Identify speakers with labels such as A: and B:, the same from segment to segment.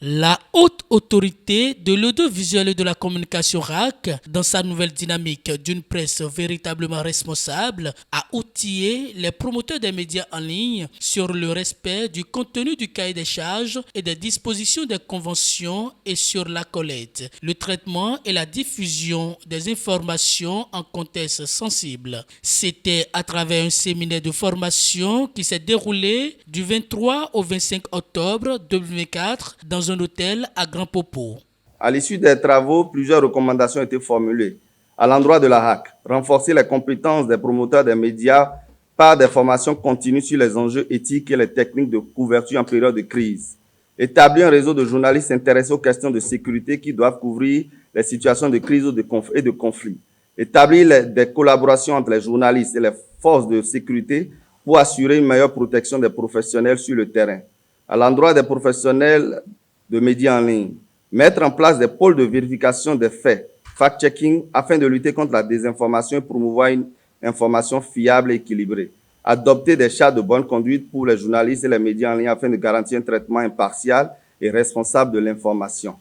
A: La haute autorité de l'audiovisuel et de la communication RAC, dans sa nouvelle dynamique d'une presse véritablement responsable, a outillé les promoteurs des médias en ligne sur le respect du contenu du cahier des charges et des dispositions des conventions et sur la collecte, le traitement et la diffusion des informations en contexte sensible. C'était à travers un séminaire de formation qui s'est déroulé du 23 au 25 octobre 2024 dans un hôtel à Grand Popo.
B: À l'issue des travaux, plusieurs recommandations ont été formulées à l'endroit de la RAC. Renforcer les compétences des promoteurs des médias par des formations continues sur les enjeux éthiques et les techniques de couverture en période de crise. Établir un réseau de journalistes intéressés aux questions de sécurité qui doivent couvrir les situations de crise et de conflit. Établir des collaborations entre les journalistes et les forces de sécurité pour assurer une meilleure protection des professionnels sur le terrain. À l'endroit des professionnels de médias en ligne, mettre en place des pôles de vérification des faits, fact-checking, afin de lutter contre la désinformation et promouvoir une information fiable et équilibrée. Adopter des chartes de bonne conduite pour les journalistes et les médias en ligne afin de garantir un traitement impartial et responsable de l'information.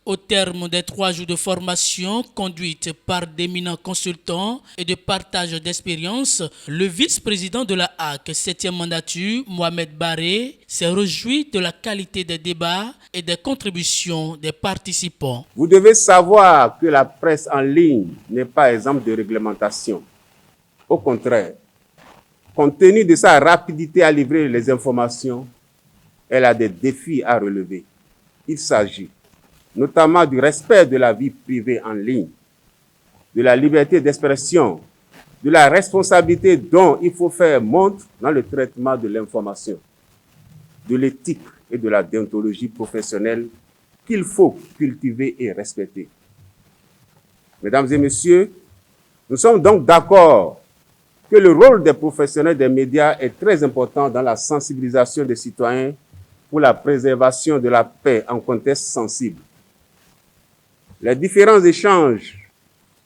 A: Au terme des 3 jours de formation conduite par d'éminents consultants et de partage d'expérience, le vice-président de la HAC 7e mandature, Mohamed Barré, s'est réjoui de la qualité des débats et des contributions des participants.
C: Vous devez savoir que la presse en ligne n'est pas exempte de réglementation. Au contraire, compte tenu de sa rapidité à livrer les informations, elle a des défis à relever. Il s'agit notamment du respect de la vie privée en ligne, de la liberté d'expression, de la responsabilité dont il faut faire montre dans le traitement de l'information, de l'éthique et de la déontologie professionnelle qu'il faut cultiver et respecter. Mesdames et messieurs, nous sommes donc d'accord que le rôle des professionnels des médias est très important dans la sensibilisation des citoyens pour la préservation de la paix en contexte sensible. Les différents échanges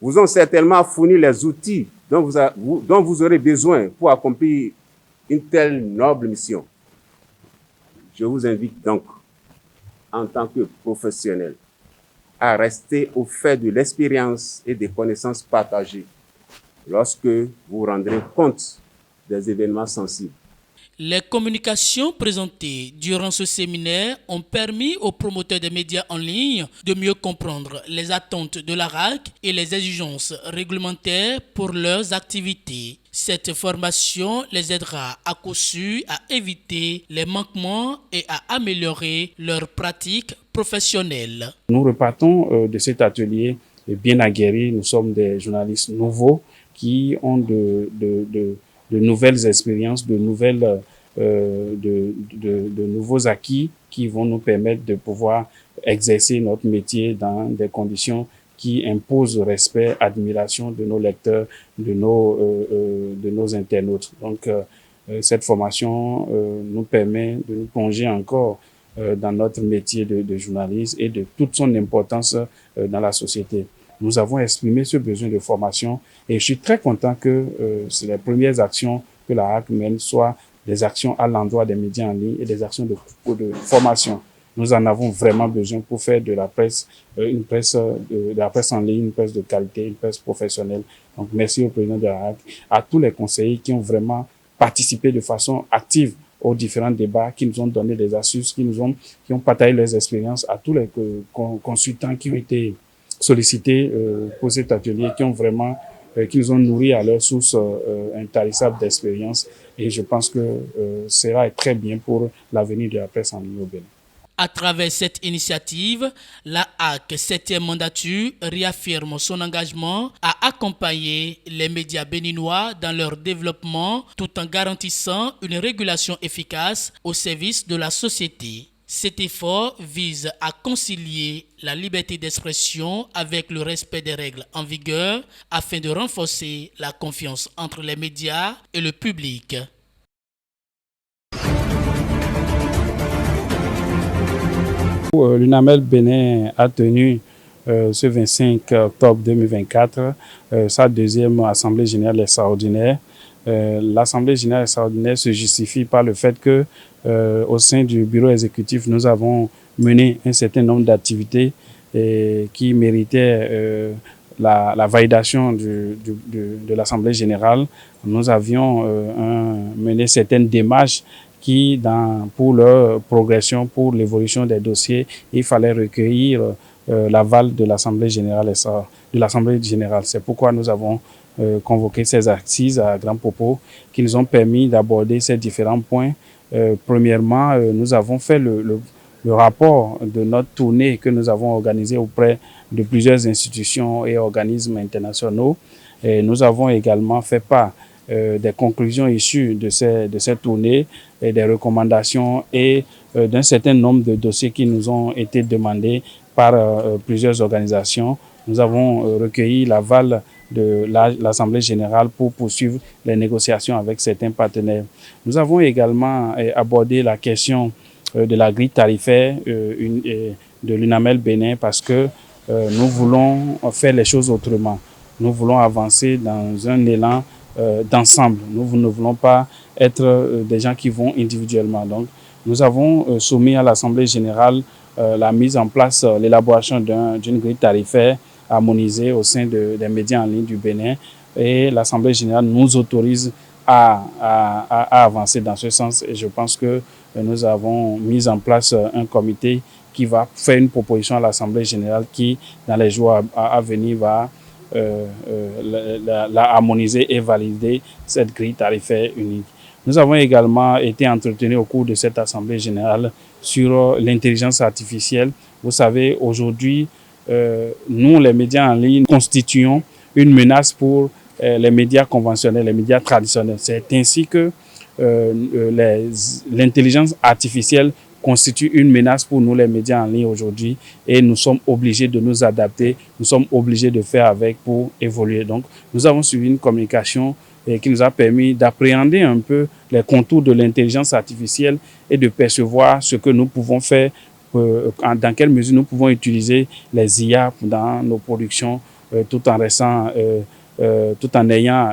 C: vous ont certainement fourni les outils dont vous aurez besoin pour accomplir une telle noble mission. Je vous invite donc, en tant que professionnel, à rester au fait de l'expérience et des connaissances partagées lorsque vous rendrez compte des événements sensibles.
A: Les communications présentées durant ce séminaire ont permis aux promoteurs des médias en ligne de mieux comprendre les attentes de la RAC et les exigences réglementaires pour leurs activités. Cette formation les aidera à coup sûr à éviter les manquements et à améliorer leurs pratiques professionnelles.
D: Nous repartons de cet atelier bien aguerris. Nous sommes des journalistes nouveaux qui ont de nouvelles expériences, de nouveaux acquis qui vont nous permettre de pouvoir exercer notre métier dans des conditions qui imposent respect, admiration de nos lecteurs, de nos internautes. Donc, cette formation nous permet de nous plonger encore dans notre métier de journaliste et de toute son importance dans la société. Nous avons exprimé ce besoin de formation et je suis très content que les premières actions que la RAC mène soient des actions à l'endroit des médias en ligne et des actions de formation. Nous en avons vraiment besoin pour faire de la presse, de la presse en ligne, une presse de qualité, une presse professionnelle. Donc, merci au président de la RAC, à tous les conseillers qui ont vraiment participé de façon active aux différents débats, qui nous ont donné des astuces, qui ont partagé leurs expériences, à tous les consultants qui ont été sollicités pour cet atelier, qui nous ont nourri à leur source intarissable d'expérience. Et je pense que cela est très bien pour l'avenir de la presse en ligne au Bénin.
A: À travers cette initiative, la HAC 7e mandature réaffirme son engagement à accompagner les médias béninois dans leur développement tout en garantissant une régulation efficace au service de la société. Cet effort vise à concilier la liberté d'expression avec le respect des règles en vigueur afin de renforcer la confiance entre les médias et le public.
D: L'UNAMEL Bénin a tenu ce 25 octobre 2024 sa deuxième Assemblée générale extraordinaire. L'Assemblée générale extraordinaire se justifie par le fait que au sein du bureau exécutif, nous avons mené un certain nombre d'activités qui méritaient la validation de l'Assemblée générale. Nous avions mené certaines démarches qui, pour leur progression, pour l'évolution des dossiers, il fallait recueillir l'aval de l'Assemblée générale. C'est pourquoi nous avons convoqué ces assises à Grand Popo qui nous ont permis d'aborder ces différents points. Premièrement, nous avons fait le rapport de notre tournée que nous avons organisée auprès de plusieurs institutions et organismes internationaux. Et nous avons également fait part des conclusions issues de cette tournée et des recommandations et d'un certain nombre de dossiers qui nous ont été demandés par plusieurs organisations. Nous avons recueilli l'aval de l'Assemblée générale pour poursuivre les négociations avec certains partenaires. Nous avons également abordé la question de la grille tarifaire de l'UNAMEL Bénin parce que nous voulons faire les choses autrement. Nous voulons avancer dans un élan d'ensemble. Nous ne voulons pas être des gens qui vont individuellement. Donc, nous avons soumis à l'Assemblée générale la mise en place, l'élaboration d'une grille tarifaire harmonisée au sein des médias en ligne du Bénin. Et l'Assemblée générale nous autorise à avancer dans ce sens. Et je pense que nous avons mis en place un comité qui va faire une proposition à l'Assemblée générale qui, dans les jours à venir, va la harmoniser et valider cette grille tarifaire unique. Nous avons également été entretenus au cours de cette Assemblée générale sur l'intelligence artificielle. Vous savez, aujourd'hui, nous, les médias en ligne, constituons une menace pour les médias conventionnels, les médias traditionnels. C'est ainsi que l'intelligence artificielle constitue une menace pour nous, les médias en ligne aujourd'hui, et nous sommes obligés de nous adapter, nous sommes obligés de faire avec pour évoluer. Donc, nous avons suivi une communication qui nous a permis d'appréhender un peu les contours de l'intelligence artificielle et de percevoir ce que nous pouvons faire, dans quelle mesure nous pouvons utiliser les IA dans nos productions, tout en restant, tout en ayant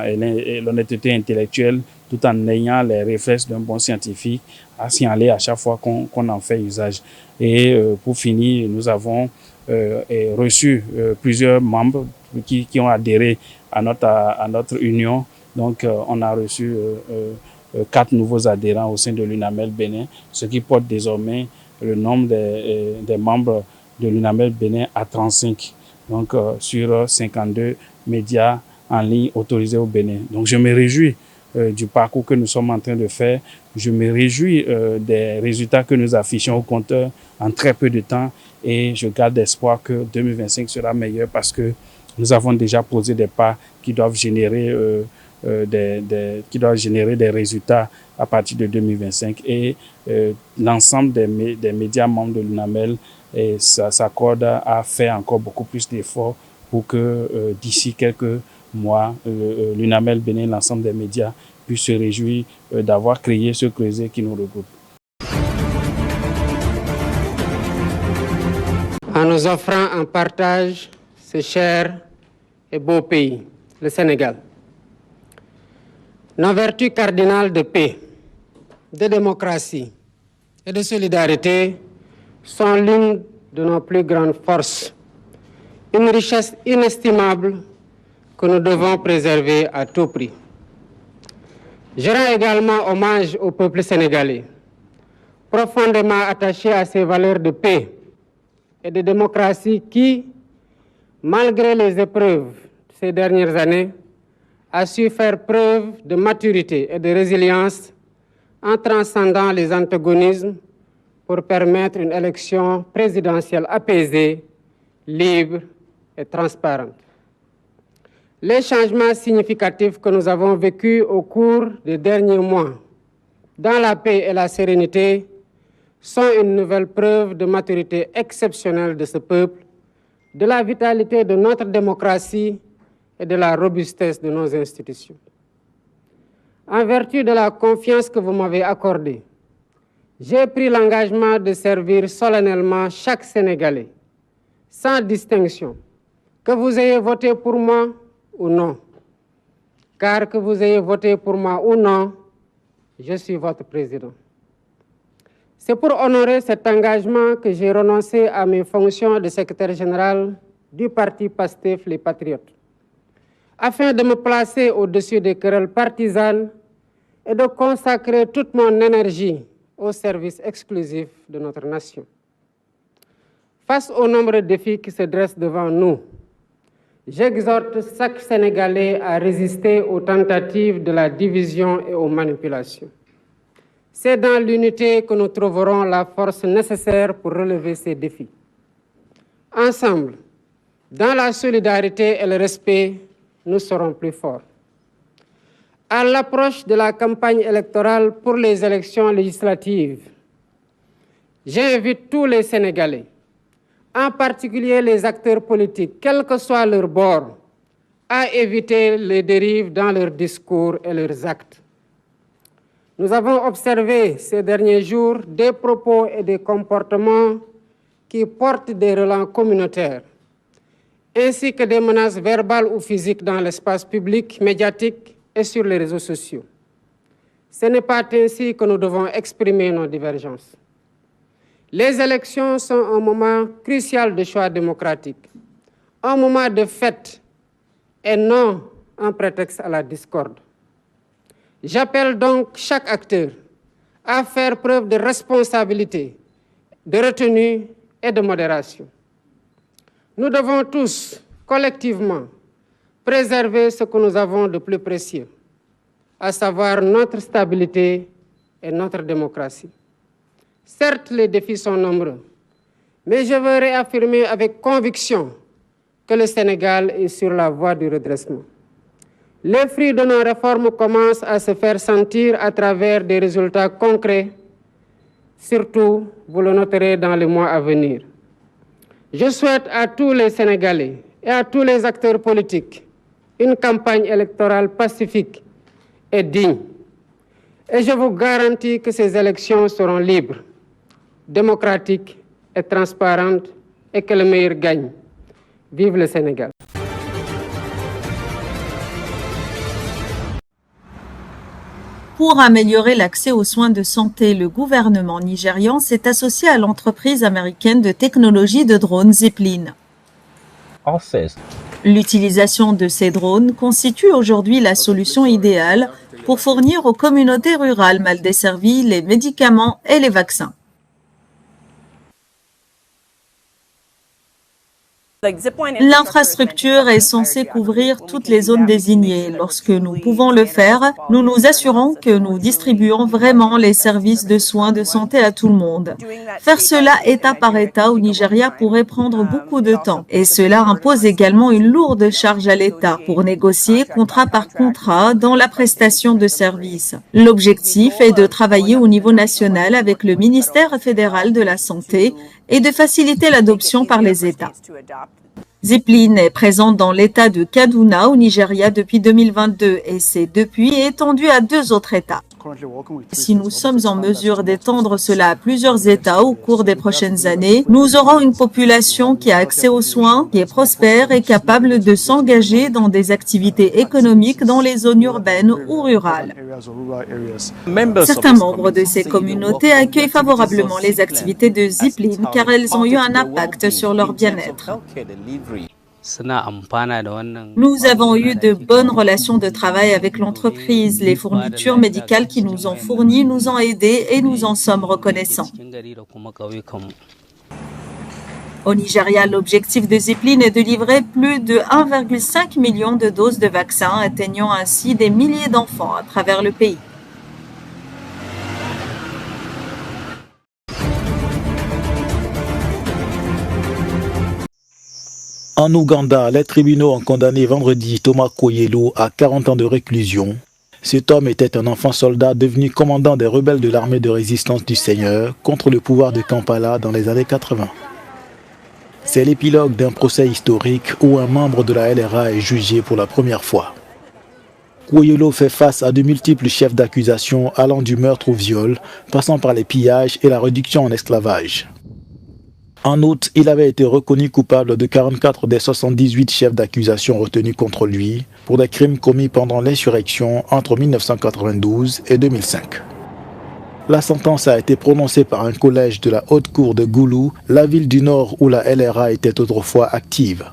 D: l'honnêteté intellectuelle, tout en ayant les réflexes d'un bon scientifique, à signaler à chaque fois qu'on en fait usage. Et pour finir, nous avons reçu plusieurs membres qui ont adhéré à notre union. Donc, on a reçu 4 nouveaux adhérents au sein de l'UNAMEL Bénin, ce qui porte désormais le nombre des membres de l'UNAMEL Bénin à 35, donc sur 52 médias en ligne autorisés au Bénin. Donc, je me réjouis du parcours que nous sommes en train de faire. Je me réjouis des résultats que nous affichons au compteur en très peu de temps et je garde espoir que 2025 sera meilleur parce que nous avons déjà posé des pas qui doivent générer des résultats à partir de 2025 et l'ensemble des médias membres de l'UNAMEL s'accorde à faire encore beaucoup plus d'efforts pour que d'ici quelques mois, l'UNAMEL Bénin, l'ensemble des médias puissent se réjouir d'avoir créé ce creuset qui nous regroupe.
E: En nous offrant en partage ce cher et beau pays, le Sénégal. Nos vertus cardinales de paix, de démocratie et de solidarité sont l'une de nos plus grandes forces, une richesse inestimable que nous devons préserver à tout prix. Je rends également hommage au peuple sénégalais, profondément attaché à ses valeurs de paix et de démocratie qui, malgré les épreuves de ces dernières années, a su faire preuve de maturité et de résilience en transcendant les antagonismes pour permettre une élection présidentielle apaisée, libre et transparente. Les changements significatifs que nous avons vécus au cours des derniers mois, dans la paix et la sérénité, sont une nouvelle preuve de maturité exceptionnelle de ce peuple, de la vitalité de notre démocratie et de la robustesse de nos institutions. En vertu de la confiance que vous m'avez accordée, j'ai pris l'engagement de servir solennellement chaque Sénégalais, sans distinction, que vous ayez voté pour moi ou non. Car que vous ayez voté pour moi ou non, je suis votre président. C'est pour honorer cet engagement que j'ai renoncé à mes fonctions de secrétaire général du parti PASTEF Les Patriotes, afin de me placer au-dessus des querelles partisanes et de consacrer toute mon énergie au service exclusif de notre nation. Face aux nombreux défis qui se dressent devant nous, j'exhorte chaque Sénégalais à résister aux tentatives de la division et aux manipulations. C'est dans l'unité que nous trouverons la force nécessaire pour relever ces défis. Ensemble, dans la solidarité et le respect, nous serons plus forts. À l'approche de la campagne électorale pour les élections législatives, j'invite tous les Sénégalais, en particulier les acteurs politiques, quel que soit leur bord, à éviter les dérives dans leurs discours et leurs actes. Nous avons observé ces derniers jours des propos et des comportements qui portent des relents communautaires, ainsi que des menaces verbales ou physiques dans l'espace public, médiatique et sur les réseaux sociaux. Ce n'est pas ainsi que nous devons exprimer nos divergences. Les élections sont un moment crucial de choix démocratique, un moment de fête et non un prétexte à la discorde. J'appelle donc chaque acteur à faire preuve de responsabilité, de retenue et de modération. Nous devons tous, collectivement, préserver ce que nous avons de plus précieux, à savoir notre stabilité et notre démocratie. Certes, les défis sont nombreux, mais je veux réaffirmer avec conviction que le Sénégal est sur la voie du redressement. Les fruits de nos réformes commencent à se faire sentir à travers des résultats concrets, surtout, vous le noterez dans les mois à venir. Je souhaite à tous les Sénégalais et à tous les acteurs politiques une campagne électorale pacifique et digne. Et je vous garantis que ces élections seront libres, démocratiques et transparentes et que le meilleur gagne. Vive le Sénégal.
F: Pour améliorer l'accès aux soins de santé, le gouvernement nigérian s'est associé à l'entreprise américaine de technologie de drones Zipline. L'utilisation de ces drones constitue aujourd'hui la solution idéale pour fournir aux communautés rurales mal desservies les médicaments et les vaccins. L'infrastructure est censée couvrir toutes les zones désignées. Lorsque nous pouvons le faire, nous nous assurons que nous distribuons vraiment les services de soins de santé à tout le monde. Faire cela État par État au Nigeria pourrait prendre beaucoup de temps et cela impose également une lourde charge à l'État pour négocier contrat par contrat dans la prestation de services. L'objectif est de travailler au niveau national avec le ministère fédéral de la Santé et de faciliter l'adoption par les États. Zipline est présente dans l'État de Kaduna au Nigeria depuis 2022 et s'est depuis étendue à 2 autres États. Si nous sommes en mesure d'étendre cela à plusieurs États au cours des prochaines années, nous aurons une population qui a accès aux soins, qui est prospère et capable de s'engager dans des activités économiques dans les zones urbaines ou rurales. Certains membres de ces communautés accueillent favorablement les activités de Zipline car elles ont eu un impact sur leur bien-être. Nous avons eu de bonnes relations de travail avec l'entreprise. Les fournitures médicales qui nous ont fournies nous ont aidés et nous en sommes reconnaissants. Au Nigeria, l'objectif de Zipline est de livrer plus de 1,5 million de doses de vaccins, atteignant ainsi des milliers d'enfants à travers le pays.
G: En Ouganda, les tribunaux ont condamné vendredi Thomas Koyelo à 40 ans de réclusion. Cet homme était un enfant soldat devenu commandant des rebelles de l'armée de résistance du Seigneur contre le pouvoir de Kampala dans les années 80. C'est l'épilogue d'un procès historique où un membre de la LRA est jugé pour la première fois. Koyelo fait face à de multiples chefs d'accusation allant du meurtre au viol, passant par les pillages et la réduction en esclavage. En août, il avait été reconnu coupable de 44 des 78 chefs d'accusation retenus contre lui pour des crimes commis pendant l'insurrection entre 1992 et 2005. La sentence a été prononcée par un collège de la Haute Cour de Goulou, la ville du Nord où la LRA était autrefois active.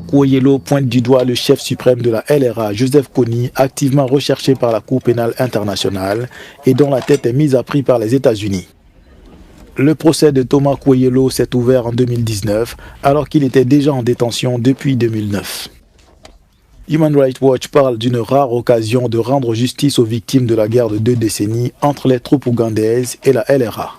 G: Kwoyelo pointe du doigt le chef suprême de la LRA, Joseph Kony, activement recherché par la Cour pénale internationale et dont la tête est mise à prix par les États-Unis. Le procès de Thomas Kwoyelo s'est ouvert en 2019, alors qu'il était déjà en détention depuis 2009. Human Rights Watch parle d'une rare occasion de rendre justice aux victimes de la guerre de 2 décennies entre les troupes ougandaises et la LRA.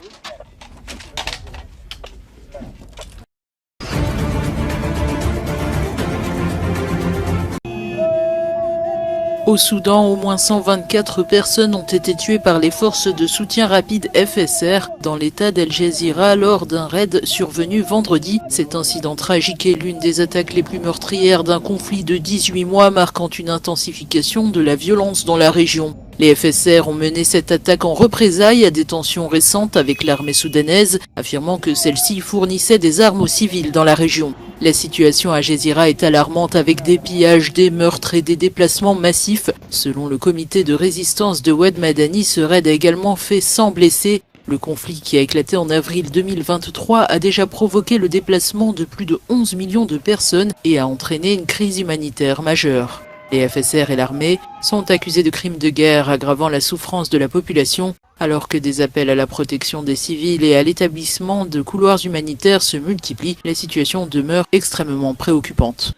H: Au Soudan, au moins 124 personnes ont été tuées par les forces de soutien rapide FSR dans l'état d'El Gezira lors d'un raid survenu vendredi. Cet incident tragique est l'une des attaques les plus meurtrières d'un conflit de 18 mois marquant une intensification de la violence dans la région. Les FSR ont mené cette attaque en représailles à des tensions récentes avec l'armée soudanaise, affirmant que celle-ci fournissait des armes aux civils dans la région. La situation à Gezira est alarmante avec des pillages, des meurtres et des déplacements massifs. Selon le comité de résistance de Oued Madani, ce raid a également fait 100 blessés. Le conflit qui a éclaté en avril 2023 a déjà provoqué le déplacement de plus de 11 millions de personnes et a entraîné une crise humanitaire majeure. Les FSR et l'armée sont accusés de crimes de guerre aggravant la souffrance de la population, alors que des appels à la protection des civils et à l'établissement de couloirs humanitaires se multiplient. La situation demeure extrêmement préoccupante.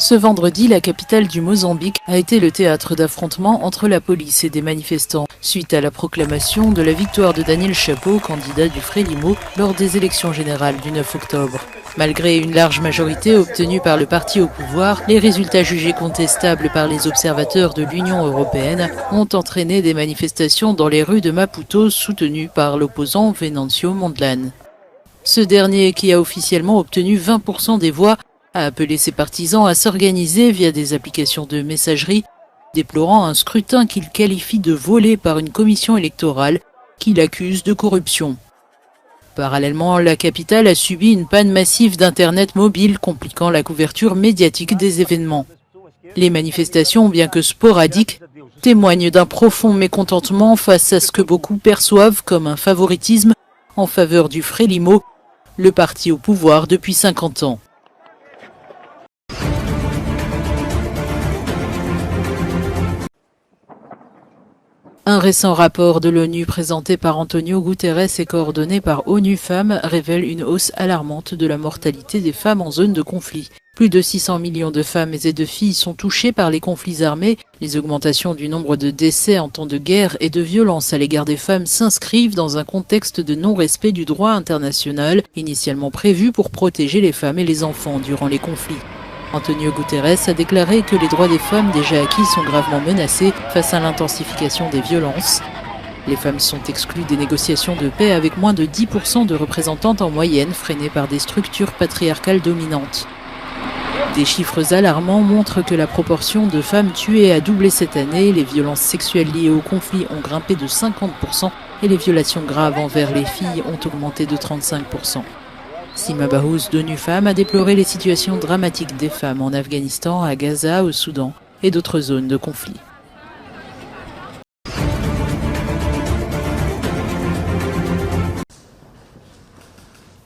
H: Ce vendredi, la capitale du Mozambique a été le théâtre d'affrontements entre la police et des manifestants, suite à la proclamation de la victoire de Daniel Chapo, candidat du Frélimo, lors des élections générales du 9 octobre. Malgré une large majorité obtenue par le parti au pouvoir, les résultats jugés contestables par les observateurs de l'Union européenne ont entraîné des manifestations dans les rues de Maputo soutenues par l'opposant Venancio Mondlane. Ce dernier, qui a officiellement obtenu 20% des voix, a appelé ses partisans à s'organiser via des applications de messagerie, déplorant un scrutin qu'il qualifie de volé par une commission électorale qu'il accuse de corruption. Parallèlement, la capitale a subi une panne massive d'Internet mobile compliquant la couverture médiatique des événements. Les manifestations, bien que sporadiques, témoignent d'un profond mécontentement face à ce que beaucoup perçoivent comme un favoritisme en faveur du Frélimo, le parti au pouvoir depuis 50 ans. Un récent rapport de l'ONU présenté par Antonio Guterres et coordonné par ONU Femmes révèle une hausse alarmante de la mortalité des femmes en zone de conflit. Plus de 600 millions de femmes et de filles sont touchées par les conflits armés. Les augmentations du nombre de décès en temps de guerre et de violence à l'égard des femmes s'inscrivent dans un contexte de non-respect du droit international, initialement prévu pour protéger les femmes et les enfants durant les conflits. Antonio Guterres a déclaré que les droits des femmes déjà acquis sont gravement menacés face à l'intensification des violences. Les femmes sont exclues des négociations de paix avec moins de 10% de représentantes en moyenne, freinées par des structures patriarcales dominantes. Des chiffres alarmants montrent que la proportion de femmes tuées a doublé cette année, les violences sexuelles liées au conflit ont grimpé de 50% et les violations graves envers les filles ont augmenté de 35%. Sima Bahous d'ONU Femmes a déploré les situations dramatiques des femmes en Afghanistan, à Gaza, au Soudan et d'autres zones de conflit.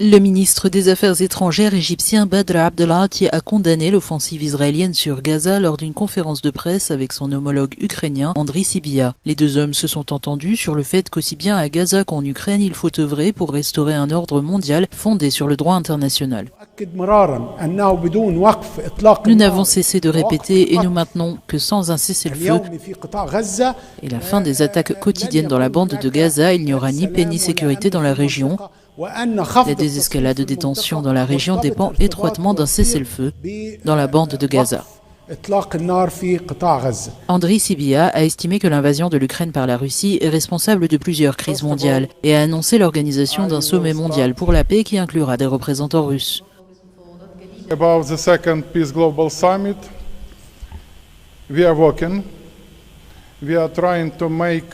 H: Le ministre des Affaires étrangères égyptien Badr Abdelati a condamné l'offensive israélienne sur Gaza lors d'une conférence de presse avec son homologue ukrainien Andriy Sybiha. Les deux hommes se sont entendus sur le fait qu'aussi bien à Gaza qu'en Ukraine, il faut œuvrer pour restaurer un ordre mondial fondé sur le droit international. Nous n'avons cessé de répéter et nous maintenons que sans un cessez-le-feu et la fin des attaques quotidiennes dans la bande de Gaza, il n'y aura ni paix ni sécurité dans la région. La désescalade des tensions dans la région dépend étroitement d'un cessez-le-feu dans la bande de Gaza. Andriy Sybiha a estimé que l'invasion de l'Ukraine par la Russie est responsable de plusieurs crises mondiales et a annoncé l'organisation d'un sommet mondial pour la paix qui inclura des représentants russes.
I: About the second Peace Global Summit, we are working. We are trying to make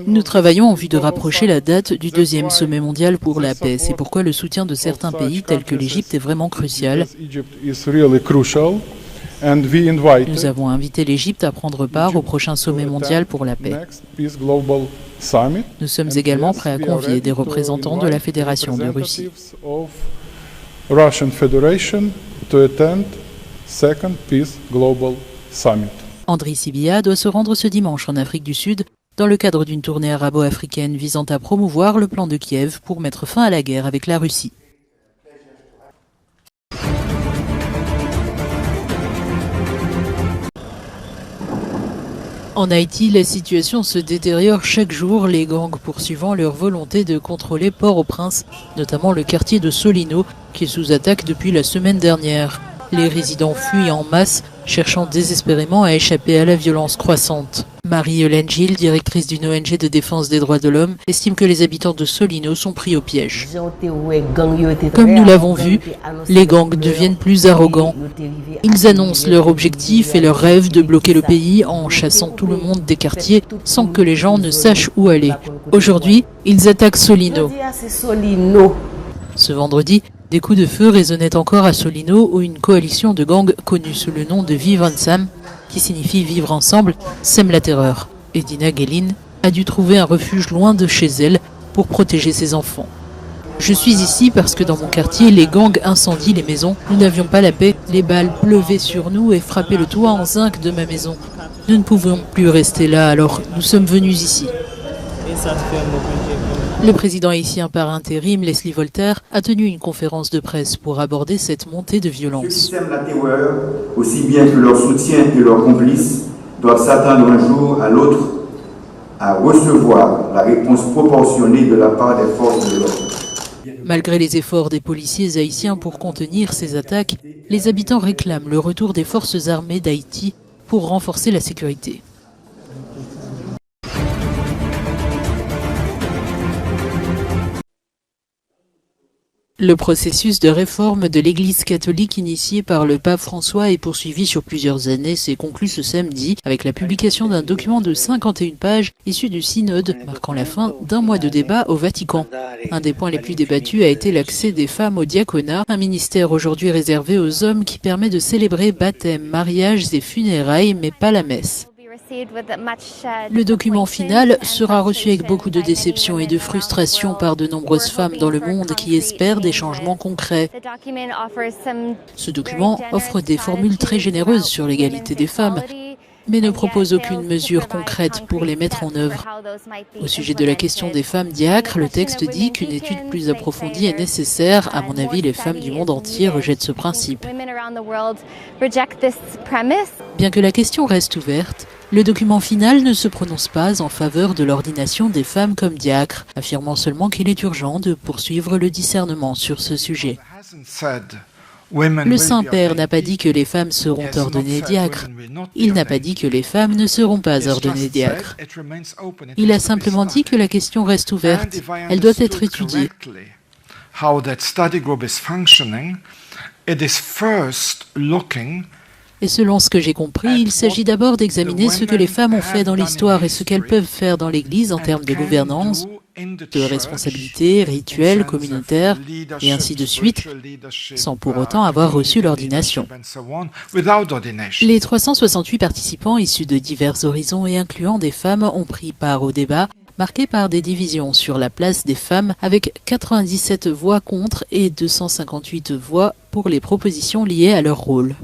H: Nous travaillons en vue de rapprocher la date du deuxième sommet mondial pour la paix. C'est pourquoi le soutien de certains pays tels que l'Égypte est vraiment crucial. Nous avons invité l'Égypte à prendre part au prochain sommet mondial pour la paix. Nous sommes également prêts à convier des représentants de la Fédération de Russie. Andriy Sybiha doit se rendre ce dimanche en Afrique du Sud dans le cadre d'une tournée arabo-africaine visant à promouvoir le plan de Kiev pour mettre fin à la guerre avec la Russie. En Haïti, la situation se détériore chaque jour, les gangs poursuivant leur volonté de contrôler Port-au-Prince, notamment le quartier de Solino, qui est sous attaque depuis la semaine dernière. Les résidents fuient en masse, cherchant désespérément à échapper à la violence croissante. Marie-Hélène Gilles, directrice d'une ONG de défense des droits de l'homme, estime que les habitants de Solino sont pris au piège. Comme nous l'avons vu, les gangs deviennent plus arrogants. Ils annoncent leur objectif et leur rêve de bloquer le pays en chassant tout le monde des quartiers sans que les gens ne sachent où aller. Aujourd'hui, ils attaquent Solino. Ce vendredi, des coups de feu résonnaient encore à Solino où une coalition de gangs connue sous le nom de Vivre Ensemble, qui signifie vivre ensemble, sème la terreur. Edina Guelin a dû trouver un refuge loin de chez elle pour protéger ses enfants. Je suis ici parce que dans mon quartier, les gangs incendient les maisons. Nous n'avions pas la paix. Les balles pleuvaient sur nous et frappaient le toit en zinc de ma maison. Nous ne pouvions plus rester là, alors nous sommes venus ici. Le président haïtien par intérim, Leslie Voltaire, a tenu une conférence de presse pour aborder cette montée de violence.
J: Ceux qui sèment la terreur, aussi bien que leurs soutiens et leurs complices, doivent s'attendre un jour à l'autre à recevoir la réponse proportionnée de la part des forces de l'ordre.
H: Malgré les efforts des policiers haïtiens pour contenir ces attaques, les habitants réclament le retour des forces armées d'Haïti pour renforcer la sécurité. Le processus de réforme de l'Église catholique initié par le pape François et poursuivi sur plusieurs années s'est conclu ce samedi avec la publication d'un document de 51 pages issu du synode marquant la fin d'un mois de débat au Vatican. Un des points les plus débattus a été l'accès des femmes au diaconat, un ministère aujourd'hui réservé aux hommes qui permet de célébrer baptêmes, mariages et funérailles mais pas la messe. Le document final sera reçu avec beaucoup de déception et de frustration par de nombreuses femmes dans le monde qui espèrent des changements concrets. Ce document offre des formules très généreuses sur l'égalité des femmes, mais ne propose aucune mesure concrète pour les mettre en œuvre. Au sujet de la question des femmes diacres, le texte dit qu'une étude plus approfondie est nécessaire. À mon avis, les femmes du monde entier rejettent ce principe. Bien que la question reste ouverte, le document final ne se prononce pas en faveur de l'ordination des femmes comme diacres, affirmant seulement qu'il est urgent de poursuivre le discernement sur ce sujet. Le Saint-Père n'a pas dit que les femmes seront ordonnées diacres. Il n'a pas dit que les femmes ne seront pas ordonnées diacres. Il a simplement dit que la question reste ouverte. Elle doit être étudiée. Et selon ce que j'ai compris, il s'agit d'abord d'examiner ce que les femmes ont fait dans l'histoire et ce qu'elles peuvent faire dans l'Église en termes de gouvernance, de responsabilité, rituels, communautaires, et ainsi de suite, sans pour autant avoir reçu l'ordination. Les 368 participants issus de divers horizons et incluant des femmes ont pris part au débat, marqué par des divisions sur la place des femmes, avec 97 voix contre et 258 voix pour les propositions liées à leur rôle.